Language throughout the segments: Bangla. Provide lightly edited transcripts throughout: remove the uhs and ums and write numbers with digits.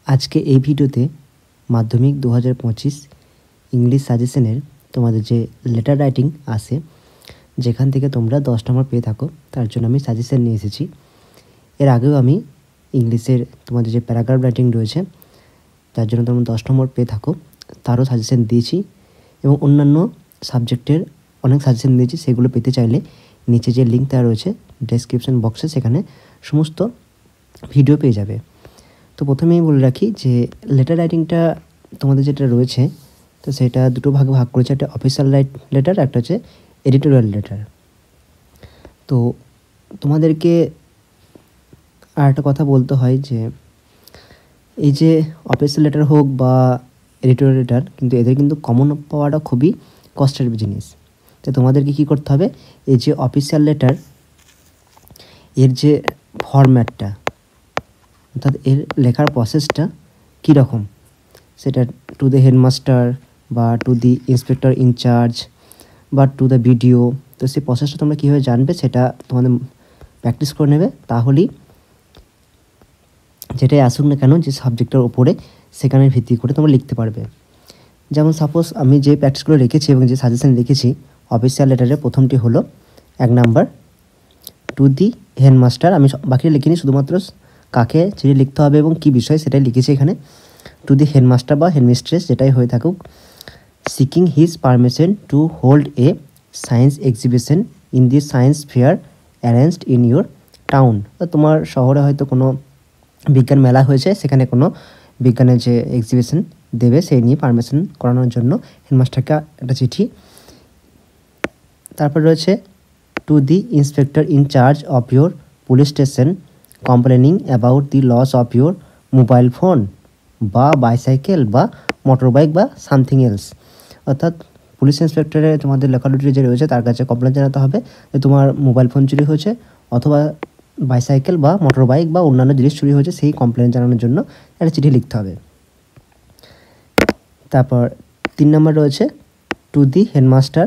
আজকে এই ভিডিওতে মাধ্যমিক 2025 ইংলিশ সাজেশনের তোমাদের যে লেটার রাইটিং আছে, যেখান থেকে তোমরা 10 নম্বর পেয়ে থাকো, তার জন্য আমি সাজেশন নিয়ে এসেছি। এর আগেও আমি ইংলিশের তোমাদের যে প্যারাগ্রাফ রাইটিং রয়েছে, তার জন্য তোমরা 10 নম্বর পেয়ে থাকো, তারও সাজেশন দিয়েছি এবং অন্যান্য সাবজেক্টের অনেক সাজেশন দিয়েছি। সেগুলো পেতে চাইলে নিচে যে লিঙ্ক দেওয়া রয়েছে ডেসক্রিপশন বক্সে, সেখানে সমস্ত ভিডিও পেয়ে যাবে। তো প্রথমেই বলে রাখি যে লেটার রাইটিংটা তোমাদের যেটা রয়েছে, তো সেটা দুটো ভাগে ভাগ করেছে। একটা অফিসিয়াল লেটার, একটা হচ্ছে এডিটোরিয়াল লেটার। তো তোমাদেরকে আর একটা কথা বলতে হয় যে এই যে অফিসিয়াল লেটার হোক বা এডিটোরিয়াল লেটার, কিন্তু এদের কিন্তু কমন পাওয়াটা খুবই কষ্টের জিনিস। তো তোমাদেরকে কী করতে হবে, এই যে অফিসিয়াল লেটার এর যে ফরম্যাটটা, অর্থাৎ এর লেখার প্রসেসটা কীরকম, সেটা টু দ্য হেডমাস্টার বা টু দি ইন্সপেক্টর ইনচার্জ বা টু দ্য ভিডিও, তো সেই প্রসেসটা তোমরা কীভাবে জানবে সেটা তোমাদের প্র্যাকটিস করে নেবে। তাহলেই যেটাই আসুক না কেন যে সাবজেক্টের ওপরে, সেখানে ভিত্তি করে তোমরা লিখতে পারবে। যেমন সাপোজ আমি যে প্র্যাকটিসগুলো রেখেছি এবং যে সাজেশন লিখেছি অফিসিয়াল লেটারের, প্রথমটি হলো 1 নাম্বার টু দি হেডমাস্টার। আমি বাকিটা লিখিনি, শুধুমাত্র কাকে চিঠি লিখতে হবে এবং কী বিষয় সেটাই লিখেছি এখানে। টু দি হেডমাস্টার বা হেডমিস্ট্রেস যেটাই হয়ে থাকুক, seeking his permission to hold a science exhibition in the science fair arranged in your town. তোমার শহরে হয়তো কোনো বিজ্ঞান মেলা হয়েছে, সেখানে কোনো বিজ্ঞানের যে এক্সিবিশন দেবে সেই নিয়ে পারমিশন করানোর জন্য হেডমাস্টারকে একটা চিঠি। তারপর রয়েছে to the inspector in charge of your police station complaining about the loss of your mobile phone বা বাইসাইকেল বা মোটর বাইক বা সামথিং এলস। অর্থাৎ পুলিশ ইন্সপেক্টরের তোমাদের লোকালিটি যে রয়েছে তার কাছে কমপ্লেন জানাতে হবে যে তোমার মোবাইল ফোন চুরি হয়েছে, অথবা বাইসাইকেল বা মোটর বাইক বা অন্যান্য জিনিস চুরি হয়েছে, সেই কমপ্লেন জানানোর জন্য একটা চিঠি লিখতে হবে। তারপর 3 নম্বর রয়েছে to the headmaster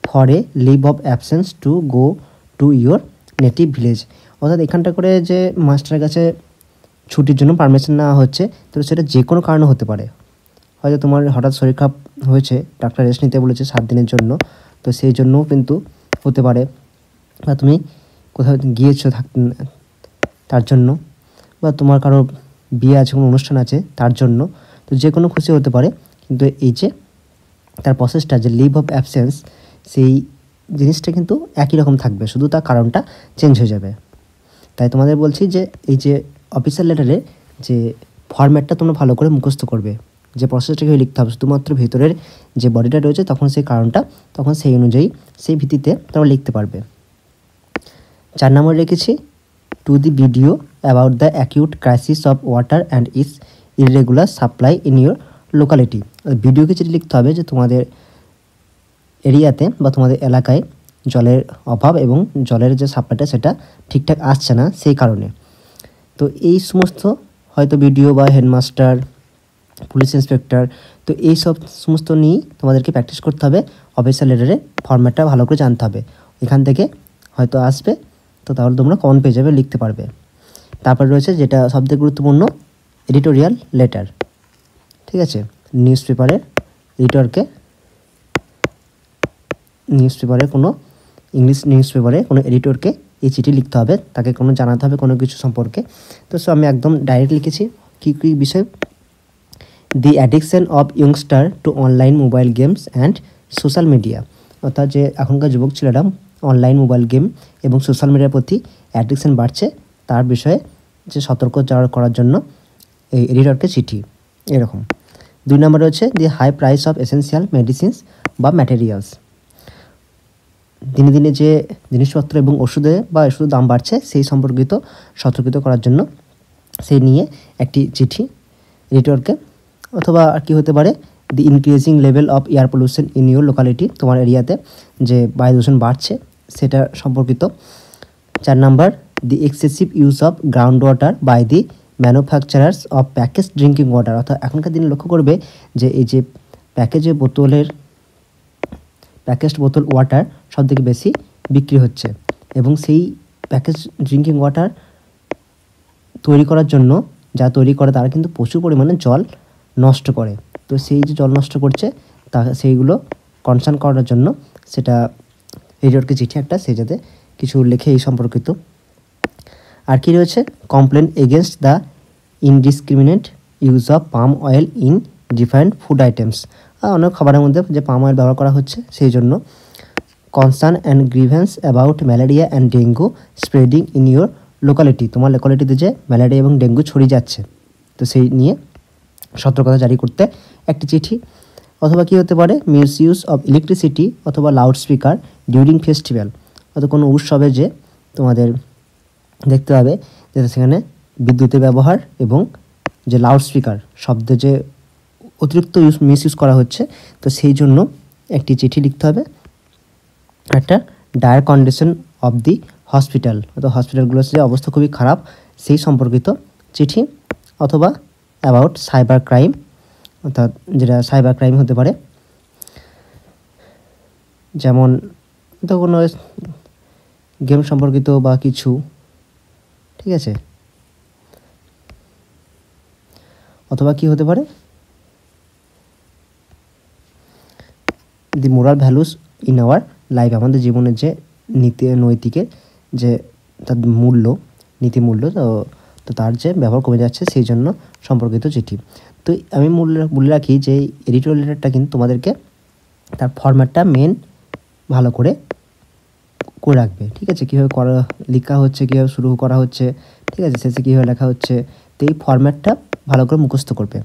for a leave of absence to go to your native village. অর্থাৎ এখানটা করে যে মাস্টারের কাছে ছুটির জন্য পারমিশন নেওয়া হচ্ছে, তো সেটা যে কোনো কারণে হতে পারে। হয়তো তোমার হঠাৎ শরীর খারাপ হয়েছে, ডাক্তার রেস্ট নিতে বলেছে 7 দিনের জন্য, তো সেই জন্যও কিন্তু হতে পারে। বা তুমি কোথাও গিয়েছো তার জন্য, বা তোমার কারো বিয়ে আছে, কোনো অনুষ্ঠান আছে তার জন্য, তো যে কোনো খুশি হতে পারে। কিন্তু এই যে তার প্রসেসটা যে লিভ অফ অ্যাবসেন্স, সেই জিনিসটা কিন্তু একই রকম থাকবে, শুধু তার কারণটা চেঞ্জ হয়ে যাবে। তাই তোমাদের বলছি যে এই যে অফিসিয়াল লেটারে যে ফরম্যাটটা তোমরা ভালো করে মুখস্থ করবে, যে প্রসেসটাকে লিখতে হবে, শুধুমাত্র ভেতরের যে বডিটা রয়েছে তখন সেই কারণটা, তখন সেই অনুযায়ী সেই ভিত্তিতে তোমরা লিখতে পারবে। 4 নম্বর রেখেছি to the video about the acute crisis of water and it's irregular supply in your locality. ভিডিওকে যেটা লিখতে হবে যে তোমাদের এরিয়াতে বা তোমাদের এলাকায় জলের অভাব এবং জলের যে সাপ্লাইটা সেটা ঠিকঠাক আসছে না, সেই কারণে। তো এই সমস্ত হয়তো ভিডিও বা হেডমাস্টার, পুলিশ ইন্সপেক্টর, তো এই সব সমস্ত নিয়েই তোমাদেরকে প্র্যাকটিস করতে হবে। অফিসিয়াল লেটারে ফরম্যাটটা ভালো করে জানতে হবে, এখান থেকে হয়তো আসবে, তো তাহলে তোমরা কমন পেয়ে যাবে, লিখতে পারবে। তারপর রয়েছে যেটা সবথেকে গুরুত্বপূর্ণ, এডিটোরিয়াল লেটার। ঠিক আছে, নিউজ পেপারের কোনো ইংলিশ নিউজ পেপারে কোনো এডিটরকে এই চিঠি লিখতে হবে, তাকে কোনো জানাতে হবে কোনো কিছু সম্পর্কে। তো আমি একদম ডাইরেক্ট লিখেছি কী কী বিষয়, the addiction of youngster to online mobile games and social media. অর্থাৎ যে এখনকার যুবক ছেলেরা অনলাইন মোবাইল গেম এবং সোশ্যাল মিডিয়ার প্রতি অ্যাডিকশন বাড়ছে, তার বিষয়ে যে সতর্ক করার জন্য এই এডিটরকে চিঠি, এরকম। 2 নম্বর রয়েছে the high price of essential medicines বা ম্যাটেরিয়ালস। দিনে দিনে যে জিনিসপত্র এবং ওষুধের দাম বাড়ছে, সেই সম্পর্কিত সতর্কিত করার জন্য সেই নিয়ে একটি চিঠি এডিটরকে। অথবা আর কি হতে পারে, the increasing level of air pollution in your locality, তোমার এরিয়াতে যে বায়ু দূষণ বাড়ছে সেটা সম্পর্কিত। 4 number the excessive use of ground water by the manufacturers of package drinking water. অর্থাৎ এখনকার দিনে লক্ষ্য করবে যে এই যে প্যাকেজড বোতল ওয়াটার সবথেকে বেশি বিক্রি হচ্ছে, এবং সেই প্যাকেজ ড্রিঙ্কিং ওয়াটার তৈরি করার জন্য যা তৈরি করে তারা কিন্তু প্রচুর পরিমাণে জল নষ্ট করে। তো সেই যে জল নষ্ট করছে তা সেইগুলো কনসার্ন করার জন্য সেটা এডিটরকে চিঠি একটা সে যাতে কিছু লেখে এই সম্পর্কিত। আর কি রয়েছে, complain against the indiscriminate use of palm oil in different food items. অনেক খাবারের মধ্যে যে পাম অয়েল ব্যবহার করা হচ্ছে সেই জন্য। Concern and grievance about malaria and dengue spreading in your locality. তোমার লোকালিটিতে যে ম্যালেরিয়া এবং ডেঙ্গু ছড়িয়ে যাচ্ছে, তো সেই নিয়ে সতর্কতা জারি করতে একটি চিঠি। অথবা কী হতে পারে, মিসইউজ অফ ইলেকট্রিসিটি অথবা লাউড স্পিকার ডিউরিং ফেস্টিভ্যাল। অথবা কোনো উৎসবে যে তোমাদের দেখতে হবে যে সেখানে বিদ্যুতের ব্যবহার এবং যে লাউড স্পিকার শব্দে যে অতিরিক্ত মিসইউজ করা হচ্ছে, তো সেই জন্য একটি চিঠি লিখতে হবে। একটা dire condition of the hospital, অর্থাৎ হসপিটালগুলোর যে অবস্থা খুবই খারাপ সেই সম্পর্কিত চিঠি। অথবা অ্যাবাউট সাইবার ক্রাইম, অর্থাৎ যেটা সাইবার ক্রাইম হতে পারে, যেমন তো কোনো গেম সম্পর্কিত বা কিছু, ঠিক আছে। অথবা কি হতে পারে, the moral values in our life, আমাদের জীবনের যে নীতি নৈতিকের যে তার মূল্য, নীতিমূল্য, তো তার যে ব্যবহার কমে যাচ্ছে সেই জন্য সম্পর্কিত চিঠি। তো আমি বলে রাখি যে এডিটোরিয়াল লেটারটা কিন্তু তোমাদেরকে তার ফরম্যাটটা মেন ভালো করে রাখবে, ঠিক আছে। কীভাবে লেখা হচ্ছে, কীভাবে শুরু করা হচ্ছে, ঠিক আছে, শেষে কীভাবে লেখা হচ্ছে, তো এই ফরম্যাটটা ভালো করে মুখস্থ করবে।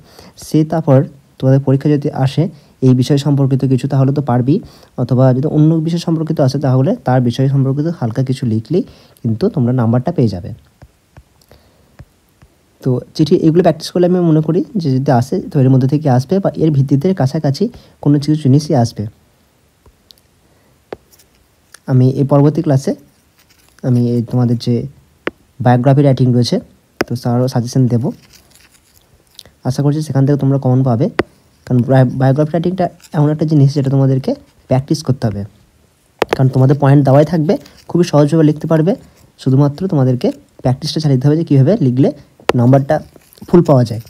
সে তারপর তোমাদের পরীক্ষা যদি আসে এই বিষয় সম্পর্কিত কিছু তাহলে তো পারবি, অথবা যদি অন্য বিষয় সম্পর্কিত আসে তাহলে তার বিষয় সম্পর্কিত হালকা কিছু লিখলেই কিন্তু তোমরা নাম্বারটা পেয়ে যাবে। তো চিঠি এগুলো প্র্যাকটিস করলে আমি মনে করি যে যদি আসে তো এর মধ্যে থেকে আসবে বা এর ভিত্তিতে কাছাকাছি কোনো কিছু জিনিসই আসবে। আমি এই পরবর্তী ক্লাসে আমি তোমাদের যে বায়োগ্রাফি রাইটিং রয়েছে তো তারও সাজেশন দেবো। আশা করছি সেখান থেকে তোমরা কমন পাবে, কারণ বায়োগ্রাফি রাইটিংটা এমন একটা জিনিস যেটা তোমাদেরকে প্র্যাকটিস করতে হবে, কারণ তোমাদের পয়েন্ট দেওয়াই থাকবে, খুবই সহজভাবে লিখতে পারবে। শুধুমাত্র তোমাদেরকে প্র্যাকটিসটা চালিয়ে দিতে হবে যে কীভাবে লিখলে নাম্বারটা ফুল পাওয়া যায়।